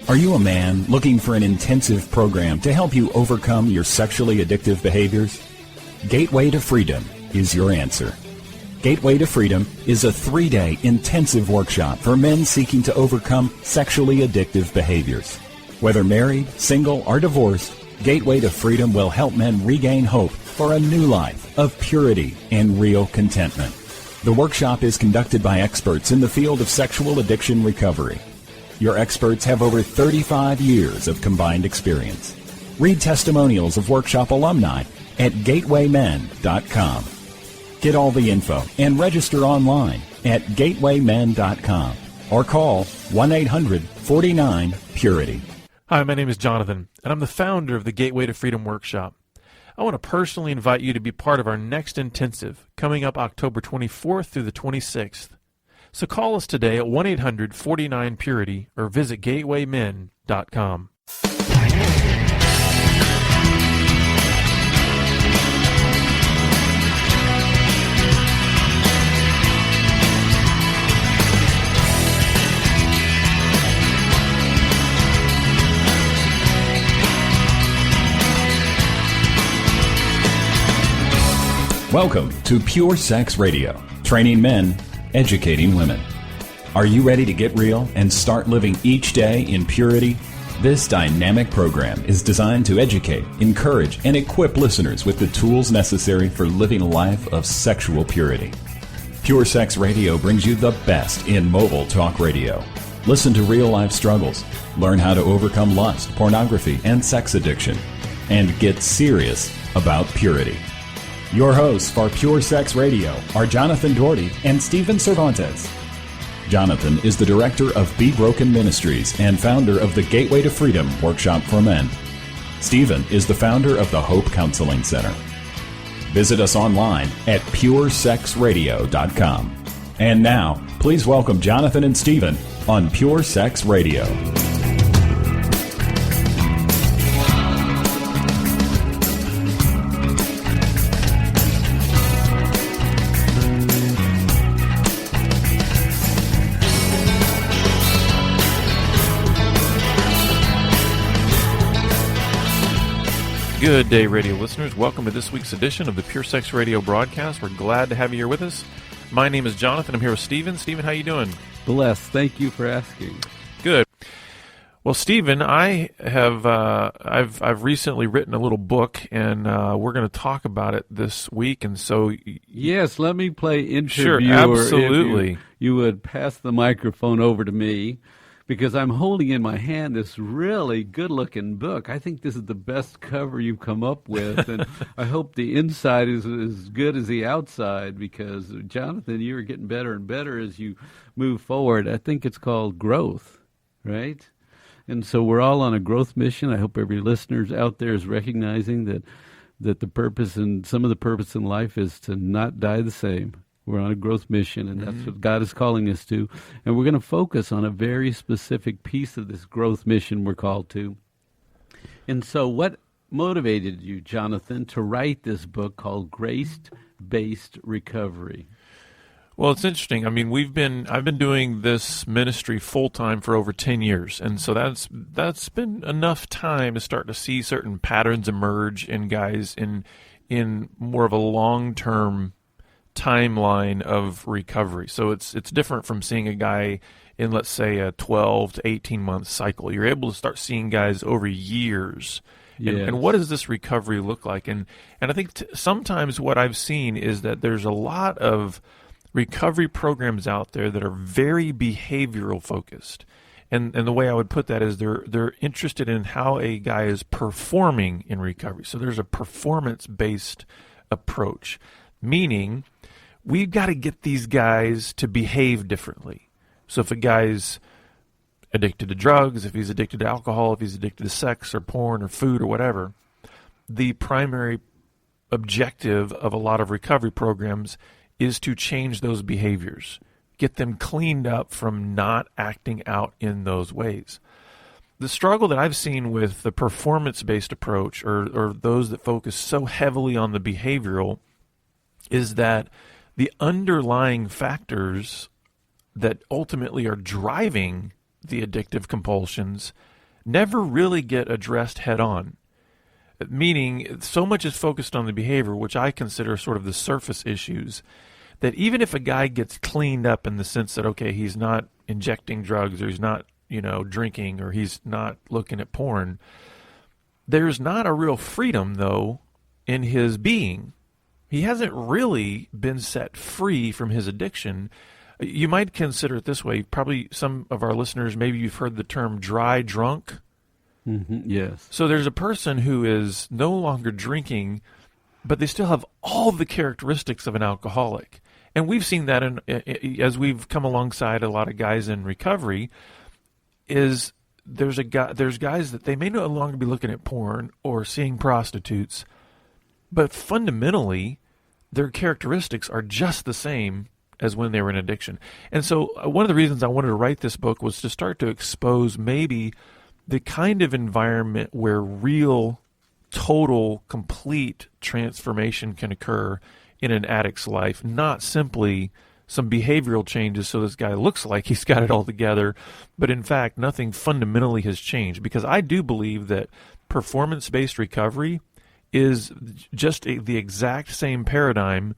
Are you a man looking for an intensive program to help you overcome your sexually addictive behaviors? Gateway to Freedom is your answer. Gateway to Freedom is a 3-day intensive workshop for men seeking to overcome sexually addictive behaviors. Whether married, single, or divorced, Gateway to Freedom will help men regain hope for a new life of purity and real contentment. The workshop is conducted by experts in the field of sexual addiction recovery. Your experts have over 35 years of combined experience. Read testimonials of workshop alumni at gatewaymen.com. Get all the info and register online at gatewaymen.com or call 1-800-49-PURITY. Hi, my name is Jonathan, and I'm the founder of the Gateway to Freedom Workshop. I want to personally invite you to be part of our next intensive, coming up October 24th through the 26th. So call us today at 1-800-49-PURITY or visit gatewaymen.com. Welcome to Pure Sex Radio, training men, educating women. Are you ready to get real and start living each day in purity? This dynamic program is designed to educate, encourage, and equip listeners with the tools necessary for living a life of sexual purity. Pure Sex Radio brings you the best in mobile talk radio. Listen to real-life struggles, learn how to overcome lust, pornography, and sex addiction, and get serious about purity. Your hosts for Pure Sex Radio are Jonathan Doherty and Stephen Cervantes. Jonathan is the director of Be Broken Ministries and founder of the Gateway to Freedom Workshop for Men. Stephen is the founder of the Hope Counseling Center. Visit us online at puresexradio.com. And now, please welcome Jonathan and Stephen on Pure Sex Radio. Good day, radio listeners. Welcome to this week's edition of the Pure Sex Radio broadcast. We're glad to have you here with us. My name is Jonathan. I'm here with Stephen. Stephen, how you doing? Blessed. Thank you for asking. Good. Well, Stephen, I have I've recently written a little book, and we're going to talk about it this week. And so, yes, let me play interviewer. Sure, absolutely. If you would pass the microphone over to me, because I'm holding in my hand this really good-looking book. I think this is the best cover you've come up with, and I hope the inside is as good as the outside, because, Jonathan, you're getting better and better as you move forward. I think it's called growth, right? And so we're all on a growth mission. I hope every listener out there is recognizing that the purpose and some of the purpose in life is to not die the same. We're on a growth mission, and that's what God is calling us to. And we're going to focus on a very specific piece of this growth mission we're called to. And so what motivated you, Jonathan, to write this book called Grace-Based Recovery? Well, it's interesting. I mean, I've been doing this ministry full-time for over 10 years, and so that's been enough time to start to see certain patterns emerge in guys in more of a long-term timeline of recovery. So it's different from seeing a guy in, let's say, a 12 to 18 month cycle. You're able to start seeing guys over years. Yes. And what does this recovery look like? And I think sometimes what I've seen is that there's a lot of recovery programs out there that are very behavioral focused. And the way I would put that is they're interested in how a guy is performing in recovery. So there's a performance-based approach, meaning we've got to get these guys to behave differently. So if a guy's addicted to drugs, if he's addicted to alcohol, if he's addicted to sex or porn or food or whatever, the primary objective of a lot of recovery programs is to change those behaviors, get them cleaned up from not acting out in those ways. The struggle that I've seen with the performance-based approach or those that focus so heavily on the behavioral is that the underlying factors that ultimately are driving the addictive compulsions never really get addressed head on. Meaning, so much is focused on the behavior, which I consider sort of the surface issues, that even if a guy gets cleaned up in the sense that, okay, he's not injecting drugs, or he's not, drinking, or he's not looking at porn, there's not a real freedom, though, in his being. He hasn't really been set free from his addiction. You might consider it this way. Probably some of our listeners, maybe you've heard the term dry drunk. Mm-hmm. Yes. So there's a person who is no longer drinking, but they still have all the characteristics of an alcoholic. And we've seen that as we've come alongside a lot of guys in recovery, there's guys that they may no longer be looking at porn or seeing prostitutes, but fundamentally their characteristics are just the same as when they were in addiction. And so one of the reasons I wanted to write this book was to start to expose maybe the kind of environment where real, total, complete transformation can occur in an addict's life, not simply some behavioral changes so this guy looks like he's got it all together, but in fact, nothing fundamentally has changed. Because I do believe that performance-based recovery is just the exact same paradigm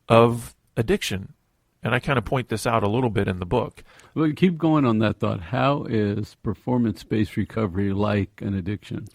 of addiction. And I kind of point this out a little bit in the book. Well, keep going on that thought. How is performance-based recovery like an addiction?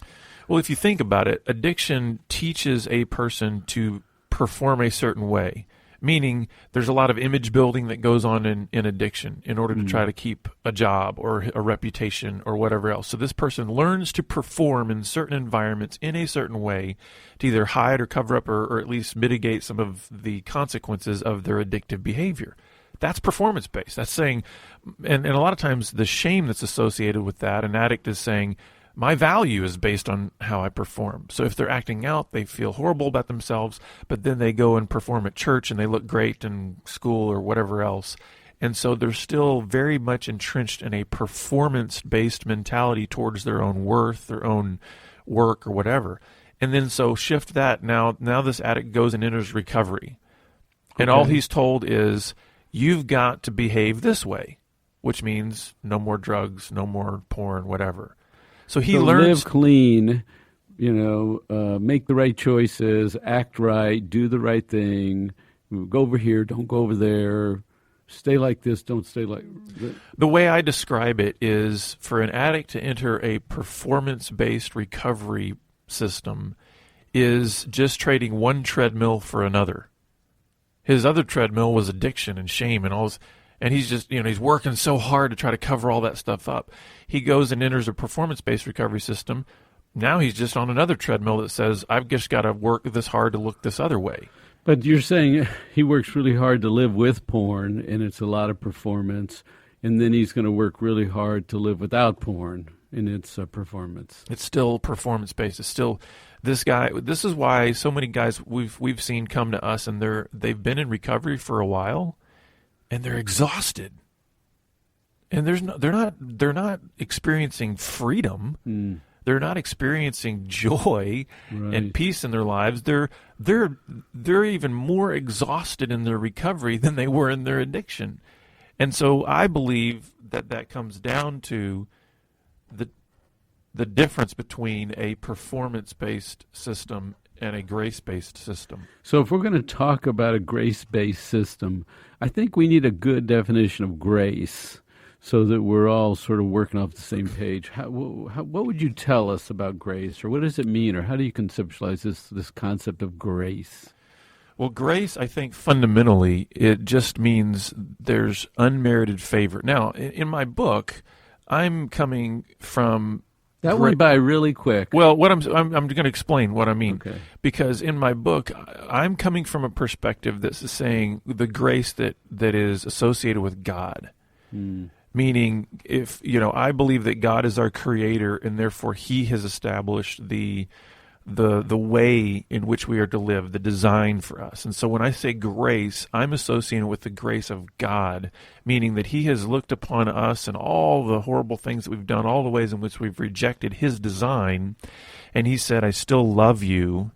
Well, if you think about it, addiction teaches a person to perform a certain way, meaning there's a lot of image building that goes on in addiction in order to try to keep a job or a reputation or whatever else. So this person learns to perform in certain environments in a certain way to either hide or cover up or at least mitigate some of the consequences of their addictive behavior. That's performance-based. That's saying, and a lot of times the shame that's associated with that, an addict is saying, my value is based on how I perform. So if they're acting out, they feel horrible about themselves, but then they go and perform at church and they look great in school or whatever else. And so they're still very much entrenched in a performance-based mentality towards their own worth, their own work or whatever. And then so shift that. Now this addict goes and enters recovery. And all he's told is, you've got to behave this way, which means no more drugs, no more porn, whatever. So he learns, live clean, make the right choices, act right, do the right thing, go over here, don't go over there, stay like this, don't stay like that. The way I describe it is for an addict to enter a performance-based recovery system is just trading one treadmill for another. His other treadmill was addiction and shame and all this. And he's just, he's working so hard to try to cover all that stuff up. He goes and enters a performance-based recovery system. Now he's just on another treadmill that says, I've just got to work this hard to look this other way. But you're saying he works really hard to live with porn, and it's a lot of performance, and then he's going to work really hard to live without porn, and it's a performance. It's still performance-based. It's still this guy. This is why so many guys we've seen come to us, and they've been in recovery for a while, and they're exhausted, and they're not experiencing freedom. They're not experiencing joy and peace in their lives. They're even more exhausted in their recovery than they were in their addiction, and so I believe that comes down to the difference between a performance-based system and a grace-based system. So if we're going to talk about a grace-based system, I think we need a good definition of grace so that we're all sort of working off the same page. What would you tell us about grace, or what does it mean, or how do you conceptualize this concept of grace? Well, grace, I think fundamentally, it just means there's unmerited favor. Now, in my book, I'm coming from... That went by really quick. Well, what I'm going to explain what I mean. Okay. Because in my book, I'm coming from a perspective that's saying the grace that is associated with God. Meaning, if I believe that God is our creator, and therefore He has established the way in which we are to live, the design for us. And so when I say grace, I'm associating with the grace of God, meaning that He has looked upon us and all the horrible things that we've done, all the ways in which we've rejected His design, and He said, I still love you,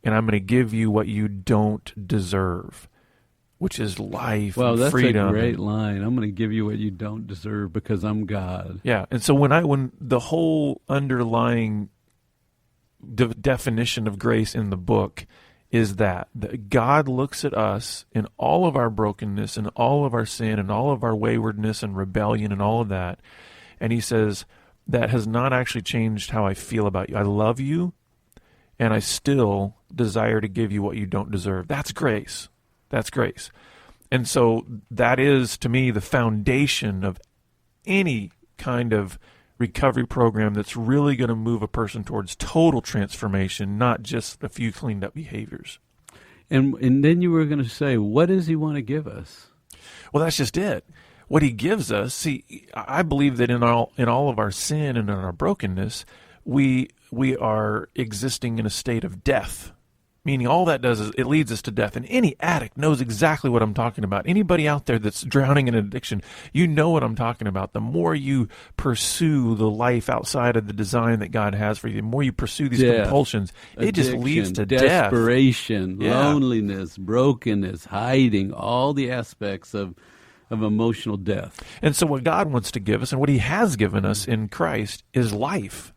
and I'm going to give you what you don't deserve. which is life Well, and that's freedom. a great line. I'm going to give you what you don't deserve because I'm God. Yeah, and so when the whole underlying definition of grace in the book is that God looks at us in all of our brokenness and all of our sin and all of our waywardness and rebellion and all of that, and he says, that has not actually changed how I feel about you. I love you, and I still desire to give you what you don't deserve. That's grace. That's grace. And so that is, to me, the foundation of any kind of recovery program that's really going to move a person towards total transformation, not just a few cleaned up behaviors. And then you were going to say, what does he want to give us? Well, that's just it. What he gives us, see, I believe that in all of our sin and in our brokenness, we are existing in a state of death. Meaning all that does is it leads us to death. And any addict knows exactly what I'm talking about. Anybody out there that's drowning in addiction, you know what I'm talking about. The more you pursue the life outside of the design that God has for you, the more you pursue these compulsions, it just leads to desperation, death. Loneliness, brokenness, hiding, all the aspects of emotional death. And so what God wants to give us and what he has given us in Christ is life.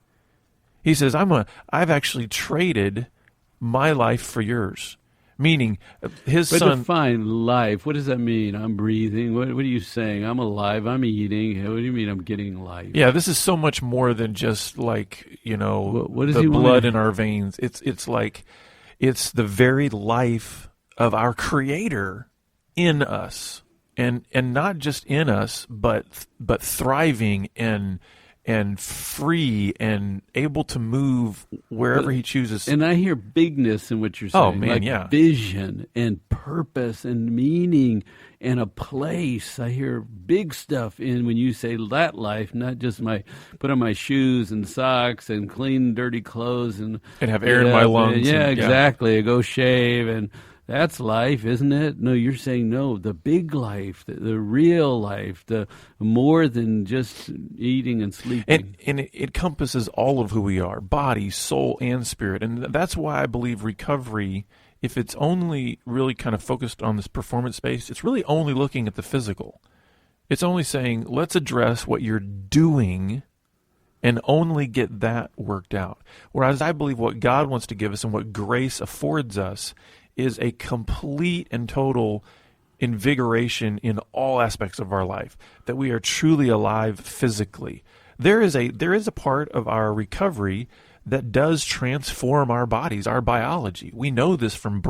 He says, I've actually traded my life for yours. Meaning, his son... But define life. What does that mean? I'm breathing. What are you saying? I'm alive. I'm eating. What do you mean I'm getting life? Yeah, this is so much more than just like, what does the he blood in our veins. It's like, it's the very life of our Creator in us. And not just in us, but thriving and free and able to move wherever he chooses. And I hear bigness in what you're saying. Oh, man, like yeah. Vision and purpose and meaning and a place. I hear big stuff in when you say that life, not just put on my shoes and socks and clean dirty clothes and have air in my lungs. Yeah, exactly. Go shave and... That's life, isn't it? No, you're saying no, the big life, the real life, the more than just eating and sleeping. And it encompasses all of who we are, body, soul, and spirit. And that's why I believe recovery, if it's only really kind of focused on this performance space, it's really only looking at the physical. It's only saying, let's address what you're doing and only get that worked out. Whereas I believe what God wants to give us and what grace affords us is a complete and total invigoration in all aspects of our life, that we are truly alive physically. There is a part of our recovery that does transform our bodies, our biology. We know this from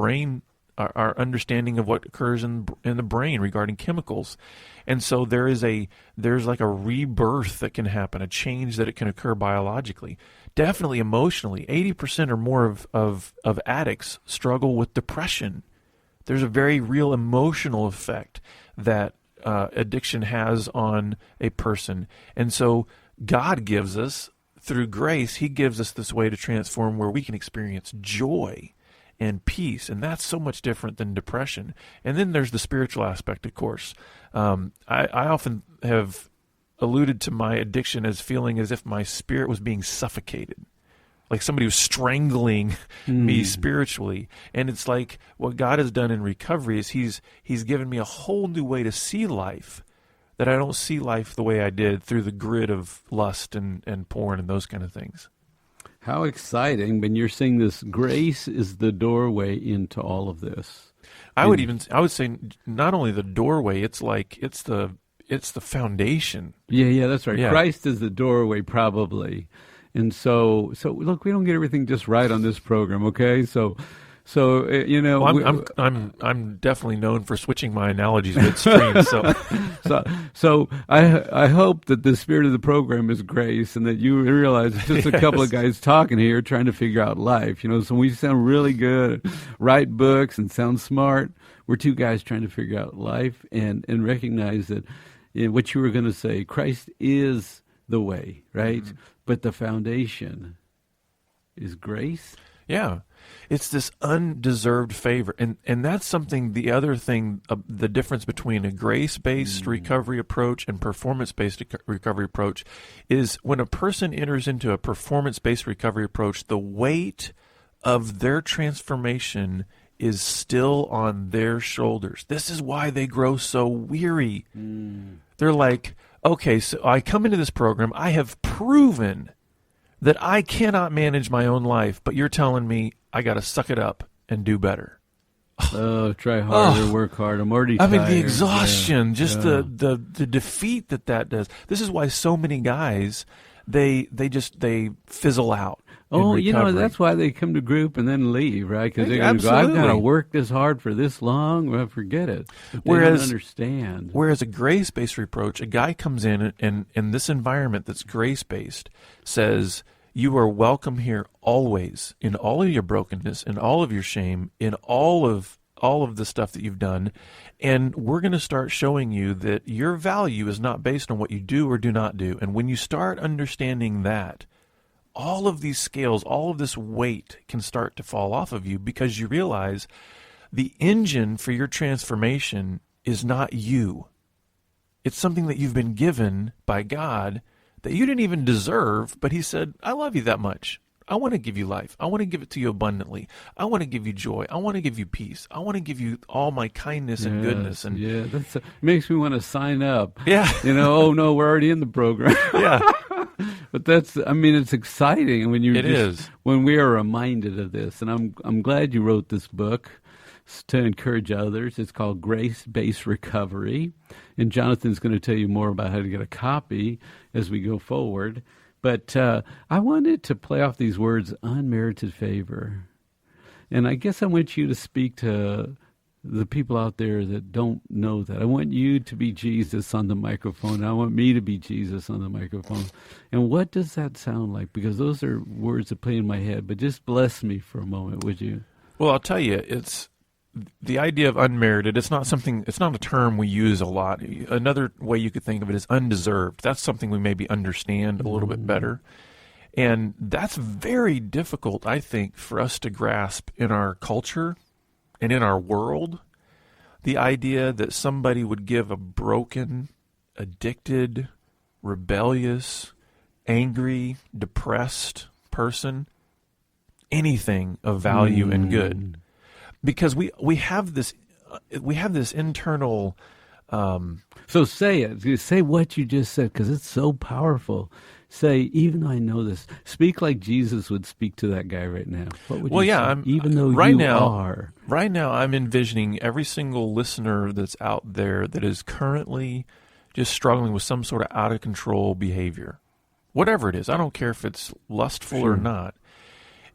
our understanding of what occurs in the brain regarding chemicals. And so there's like a rebirth that can happen, a change that it can occur biologically. Definitely emotionally. 80% or more of addicts struggle with depression. There's a very real emotional effect that addiction has on a person. And so God gives us, through grace, he gives us this way to transform where we can experience joy and peace, and that's so much different than depression. And then there's the spiritual aspect, of course. I often have alluded to my addiction as feeling as if my spirit was being suffocated, like somebody was strangling me spiritually. And it's like what God has done in recovery is he's given me a whole new way to see life, that I don't see life the way I did through the grid of lust and porn and those kind of things. How exciting. When you're saying this, grace is the doorway into all of this. I would say not only the doorway, it's the foundation. Yeah, that's right. Yeah. Christ is the doorway, probably. And so look, we don't get everything just right on this program, okay? So well, I'm definitely known for switching my analogies midstream. So I hope that the spirit of the program is grace, and that you realize it's just a couple of guys talking here trying to figure out life. So we sound really good, write books, and sound smart. We're two guys trying to figure out life and recognize that what you were going to say, Christ is the way, right? Mm-hmm. But the foundation is grace. Yeah. It's this undeserved favor. And that's something, the other thing, the difference between a grace-based recovery approach and performance-based recovery approach is when a person enters into a performance-based recovery approach, the weight of their transformation is still on their shoulders. This is why they grow so weary. They're like, okay, so I come into this program. I have proven that I cannot manage my own life, but you're telling me I got to suck it up and do better. Oh, try harder, work harder. I'm already tired. I mean, the exhaustion, the defeat that does. This is why so many guys, they fizzle out. Oh, that's why they come to group and then leave, right? Because they're going to go, I've got to work this hard for this long. Well, forget it. But they don't understand. Whereas a grace-based approach, a guy comes in and this environment that's grace-based says, you are welcome here always, in all of your brokenness, in all of your shame, in all of the stuff that you've done, and we're going to start showing you that your value is not based on what you do or do not do. And when you start understanding that, all of these scales, all of this weight can start to fall off of you, because you realize the engine for your transformation is not you. It's something that you've been given by God that you didn't even deserve, but he said, I love you that much. I want to give you life. I want to give it to you abundantly. I want to give you joy. I want to give you peace. I want to give you all my kindness and goodness. And that makes me want to sign up. Yeah. Oh no, we're already in the program. Yeah. But it's exciting when we are reminded of this. And I'm glad you wrote this book to encourage others. It's called Grace-Based Recovery. And Jonathan's going to tell you more about how to get a copy as we go forward. But I wanted to play off these words, unmerited favor. And I guess I want you to speak to the people out there that don't know that. I want you to be Jesus on the microphone. I want me to be Jesus on the microphone. And what does that sound like? Because those are words that play in my head. But just bless me for a moment, would you? Well, I'll tell you, it's the idea of unmerited. It's not a term we use a lot. Another way you could think of it is undeserved. That's something we maybe understand a little bit better. And that's very difficult, I think, for us to grasp in our culture and in our world. The idea that somebody would give a broken, addicted, rebellious, angry, depressed person anything of value and good. Because we have this internal. So say it. Say what you just said, because it's so powerful. Say, even though I know this, speak like Jesus would speak to that guy right now. What would you say? Even though right you now, are. Right now, I'm envisioning every single listener that's out there that is currently just struggling with some sort of out of control behavior, whatever it is. I don't care if it's lustful or not.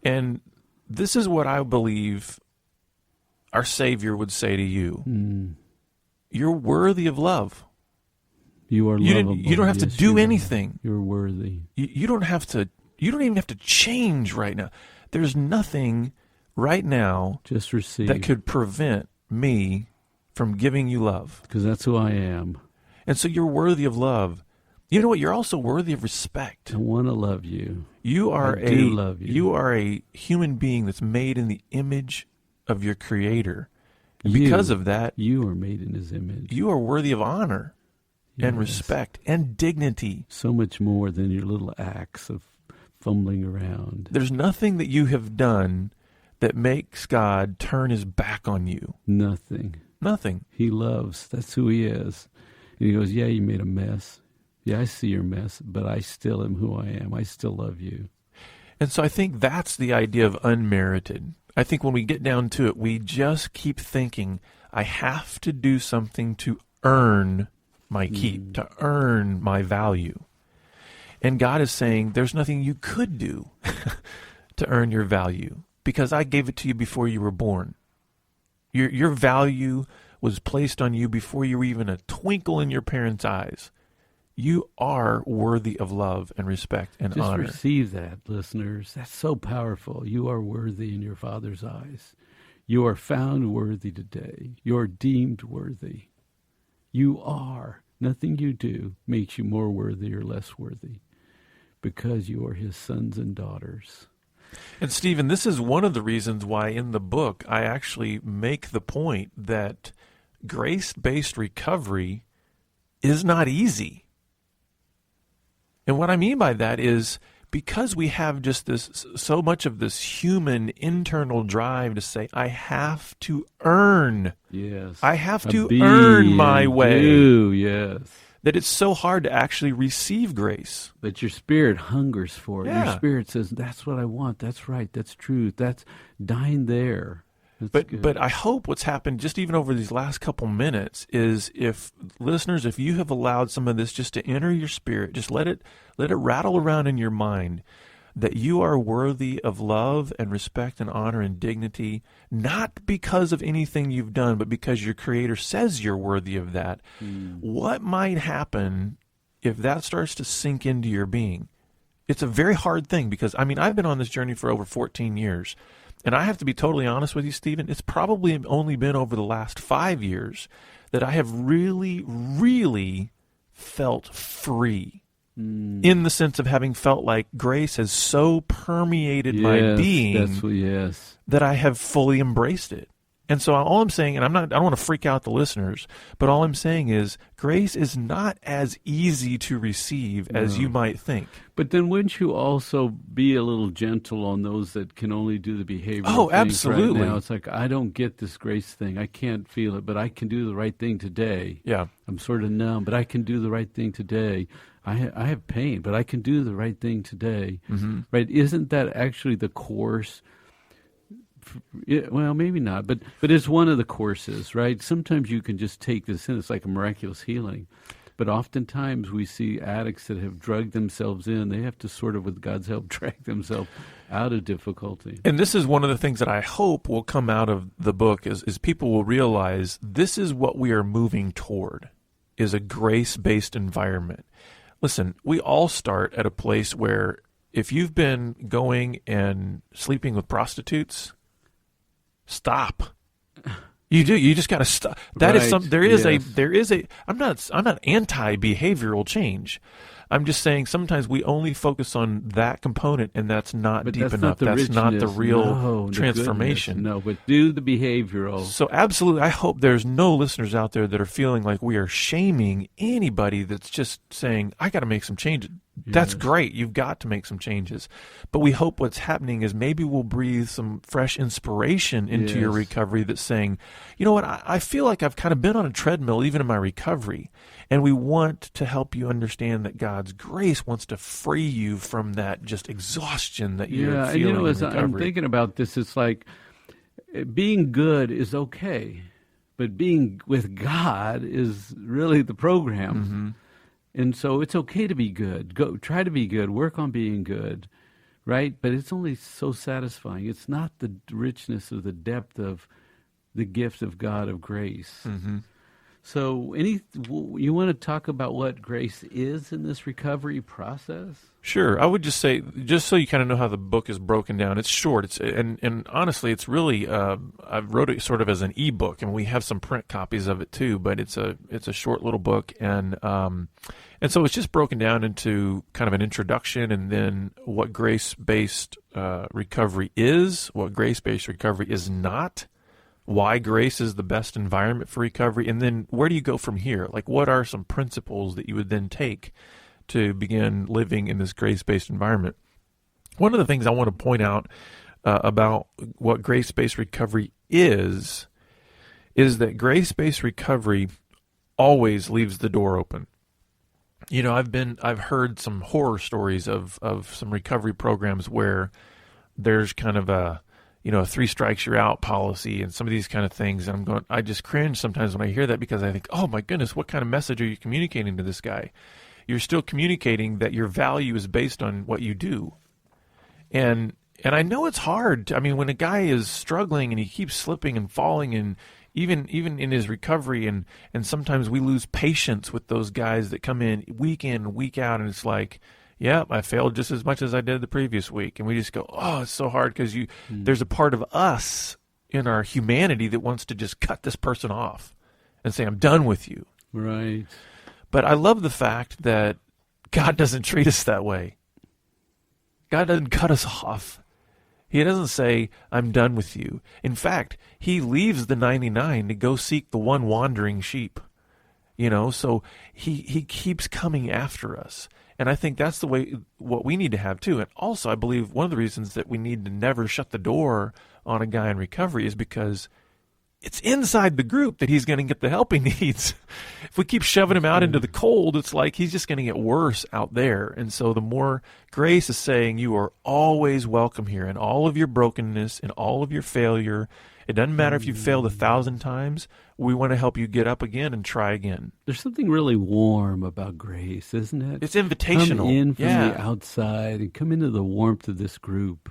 And this is what I believe our Savior would say to you. You're worthy of love. You are lovable. You don't have to do anything. You're worthy. You don't have to. You don't even have to change right now. There's nothing right now just receive that could prevent me from giving you love. Because that's who I am. And so you're worthy of love. You know what? You're also worthy of respect. I want to love you. I do love you. You are a human being that's made in the image of your Creator. And because of that, you are made in His image. You are worthy of honor and respect and dignity. So much more than your little acts of fumbling around. There's nothing that you have done that makes God turn His back on you. Nothing. He loves. That's who He is. And He goes, yeah, you made a mess. Yeah, I see your mess, but I still am who I am. I still love you. And so I think that's the idea of unmerited. I think when we get down to it, we just keep thinking, I have to do something to earn my keep, to earn my value. And God is saying, there's nothing you could do to earn your value, because I gave it to you before you were born. Your value was placed on you before you were even a twinkle in your parents' eyes. You are worthy of love and respect and honor. Just receive that, listeners. That's so powerful. You are worthy in your Father's eyes. You are found worthy today. You're deemed worthy. You are. Nothing you do makes you more worthy or less worthy, because you are His sons and daughters. And Stephen, this is one of the reasons why in the book I actually make the point that grace-based recovery is not easy. And what I mean by that is because we have just this, so much of this human internal drive to say, I have to earn. Yes. I have to earn my way. Yes. That it's so hard to actually receive grace. But your spirit hungers for it. Yeah. Your spirit says, that's what I want. That's right. That's truth. That's dine there. But I hope what's happened just even over these last couple minutes is, if listeners, if you have allowed some of this just to enter your spirit, just let it rattle around in your mind, that you are worthy of love and respect and honor and dignity, not because of anything you've done, but because your Creator says you're worthy of that. What might happen if that starts to sink into your being? It's a very hard thing, because, I mean, I've been on this journey for over 14 years. And I have to be totally honest with you, Stephen, it's probably only been over the last 5 years that I have really, really felt free, in the sense of having felt like grace has so permeated my being that I have fully embraced it. And so all I'm saying, and I don't want to freak out the listeners, but all I'm saying is grace is not as easy to receive as you might think. But then wouldn't you also be a little gentle on those that can only do the behavioral Oh, things absolutely. right now? It's like, I don't get this grace thing. I can't feel it, but I can do the right thing today. Yeah. I'm sort of numb, but I can do the right thing today. I have pain, but I can do the right thing today. Mm-hmm. Right? Isn't that actually the course? Well, maybe not, but it's one of the courses, right? Sometimes you can just take this in. It's like a miraculous healing. But oftentimes we see addicts that have drugged themselves in. They have to sort of, with God's help, drag themselves out of difficulty. And this is one of the things that I hope will come out of the book is people will realize this is what we are moving toward, is a grace-based environment. Listen, we all start at a place where if you've been going and sleeping with prostitutes, stop. You do. You just got to stop. That is some. There is a. I'm not anti-behavioral change. I'm just saying sometimes we only focus on that component, and that's not deep enough. That's not the real transformation. No, but do the behavioral. So absolutely, I hope there's no listeners out there that are feeling like we are shaming anybody that's just saying, I got to make some changes. That's great. You've got to make some changes. But we hope what's happening is maybe we'll breathe some fresh inspiration into your recovery that's saying, you know what, I feel like I've kind of been on a treadmill even in my recovery. And we want to help you understand that God's grace wants to free you from that just exhaustion that you're feeling. And in as recovery. I'm thinking about this, it's like being good is okay, but being with God is really the program. Mm-hmm. And so it's okay to be good. Go try to be good. Work on being good, right? But it's only so satisfying. It's not the richness or the depth of the gift of God of grace. Mm-hmm. So you want to talk about what grace is in this recovery process? Sure. I would just say, just so you kind of know how the book is broken down, it's short. And honestly, it's really, I wrote it sort of as an ebook, and we have some print copies of it too, but it's a short little book. And so it's just broken down into kind of an introduction, and then what grace-based recovery is, what grace-based recovery is not, why grace is the best environment for recovery, and then where do you go from here? Like, what are some principles that you would then take to begin living in this grace-based environment? One of the things I want to point out about what grace-based recovery is that grace-based recovery always leaves the door open. You know, I've heard some horror stories of some recovery programs where there's kind of a 3 strikes you're out policy and some of these kind of things. And I just cringe sometimes when I hear that, because I think, oh my goodness, what kind of message are you communicating to this guy? You're still communicating that your value is based on what you do. And I know it's hard. I mean, when a guy is struggling and he keeps slipping and falling, and even in his recovery, and sometimes we lose patience with those guys that come in, week out, and it's like, yeah, I failed just as much as I did the previous week. And we just go, oh, it's so hard, because there's a part of us in our humanity that wants to just cut this person off and say, I'm done with you. Right. But I love the fact that God doesn't treat us that way. God doesn't cut us off. He doesn't say, I'm done with you. In fact, he leaves the 99 to go seek the one wandering sheep. So he keeps coming after us. And I think that's what we need to have too. And also, I believe one of the reasons that we need to never shut the door on a guy in recovery is because it's inside the group that he's going to get the help he needs. If we keep shoving him out into the cold, it's like he's just going to get worse out there. And so the more grace is saying you are always welcome here in all of your brokenness, in all of your failure. It doesn't matter if you've failed 1,000 times. We want to help you get up again and try again. There's something really warm about grace, isn't it? It's invitational. Come in from the outside and come into the warmth of this group.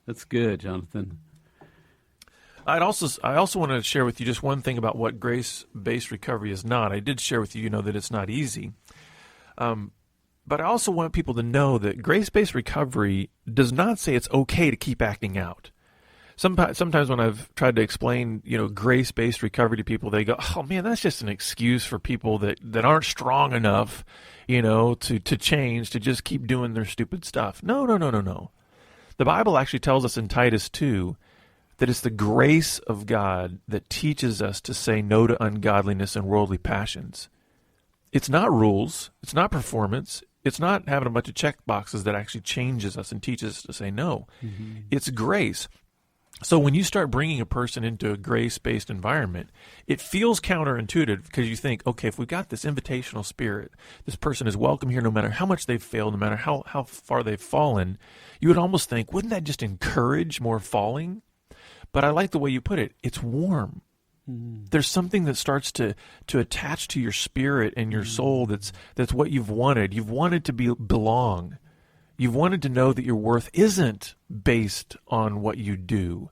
That's good, Jonathan. I also want to share with you just one thing about what grace-based recovery is not. I did share with you, that it's not easy. But I also want people to know that grace-based recovery does not say it's okay to keep acting out. Sometimes when I've tried to explain, grace-based recovery to people, they go, "Oh man, that's just an excuse for people that aren't strong enough, to change, to just keep doing their stupid stuff." No. The Bible actually tells us in Titus 2 that it's the grace of God that teaches us to say no to ungodliness and worldly passions. It's not rules. It's not performance. It's not having a bunch of check boxes that actually changes us and teaches us to say no. Mm-hmm. It's grace. So when you start bringing a person into a grace-based environment, it feels counterintuitive because you think, okay, if we've got this invitational spirit, this person is welcome here no matter how much they've failed, no matter how far they've fallen, you would almost think, wouldn't that just encourage more falling? But I like the way you put it. It's warm. Mm. There's something that starts to attach to your spirit and your soul that's what you've wanted. You've wanted to belong. You've wanted to know that your worth isn't based on what you do.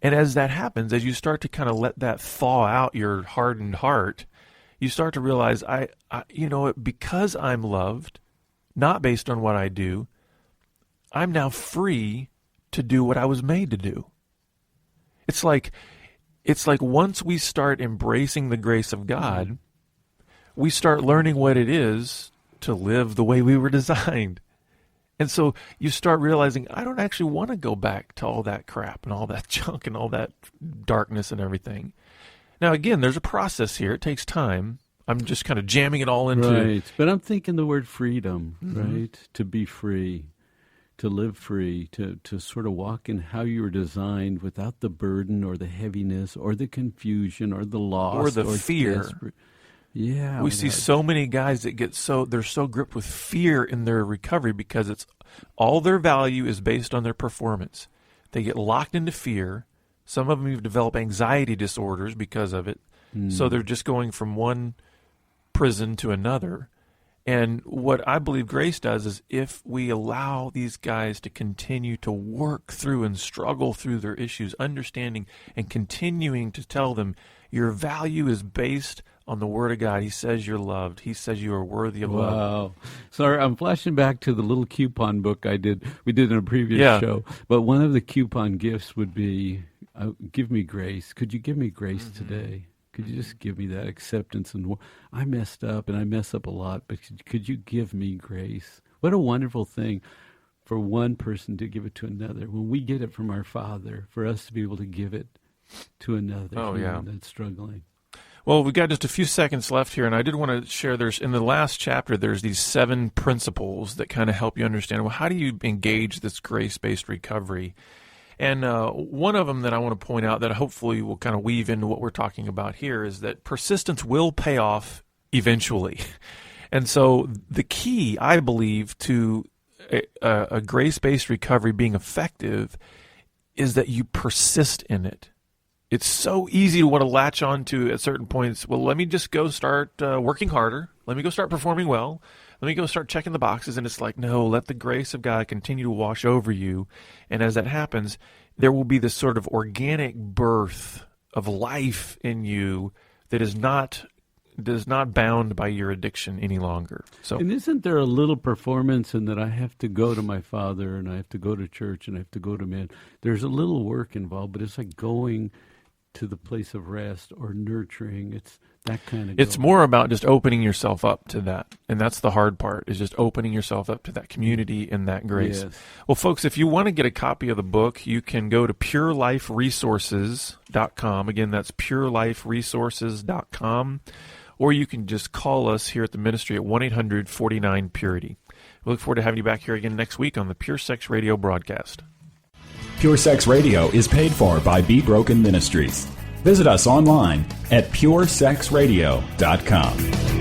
And as that happens, as you start to kind of let that thaw out your hardened heart, you start to realize, because I'm loved, not based on what I do, I'm now free to do what I was made to do. It's like once we start embracing the grace of God, we start learning what it is to live the way we were designed. And so you start realizing, I don't actually want to go back to all that crap and all that junk and all that darkness and everything. Now, again, there's a process here. It takes time. I'm just kind of jamming it all into... Right. But I'm thinking the word freedom, right? To be free, to live free, to sort of walk in how you were designed without the burden or the heaviness or the confusion or the loss. Or the fear. Yeah. We see so many guys that they're so gripped with fear in their recovery because it's all their value is based on their performance. They get locked into fear. Some of them even develop anxiety disorders because of it. So they're just going from one prison to another. And what I believe grace does is if we allow these guys to continue to work through and struggle through their issues, understanding and continuing to tell them your value is based on the Word of God. He says you're loved. He says you are worthy of love. Wow. Sorry, I'm flashing back to the little coupon book we did in a previous show. But one of the coupon gifts would be, give me grace. Could you give me grace today? Could you just give me that acceptance? And I messed up, and I mess up a lot, but could you give me grace? What a wonderful thing for one person to give it to another. When we get it from our Father, for us to be able to give it to another that's struggling. Well, we've got just a few seconds left here, and I did want to share, in the last chapter, there's these 7 principles that kind of help you understand, well, how do you engage this grace-based recovery? And one of them that I want to point out that hopefully will kind of weave into what we're talking about here is that persistence will pay off eventually. And so the key, I believe, to a grace-based recovery being effective is that you persist in it. It's so easy to want to latch on to at certain points. Well, let me just go start working harder. Let me go start performing well. Let me go start checking the boxes. And it's like, no, let the grace of God continue to wash over you. And as that happens, there will be this sort of organic birth of life in you that is not bound by your addiction any longer. So, and isn't there a little performance in that I have to go to my Father and I have to go to church and I have to go to men? There's a little work involved, but it's like going to the place of rest or nurturing. It's that kind of. It's more about just opening yourself up to that, and that's the hard part. Is just opening yourself up to that community and that grace. Yes. Well, folks, if you want to get a copy of the book, you can go to pureliferesources.com. Again, that's pureliferesources.com. or you can just call us here at the ministry at 1-800-49-PURITY. We look forward to having you back here again next week on the Pure Sex Radio broadcast. Pure Sex Radio is paid for by Be Broken Ministries. Visit us online at puresexradio.com.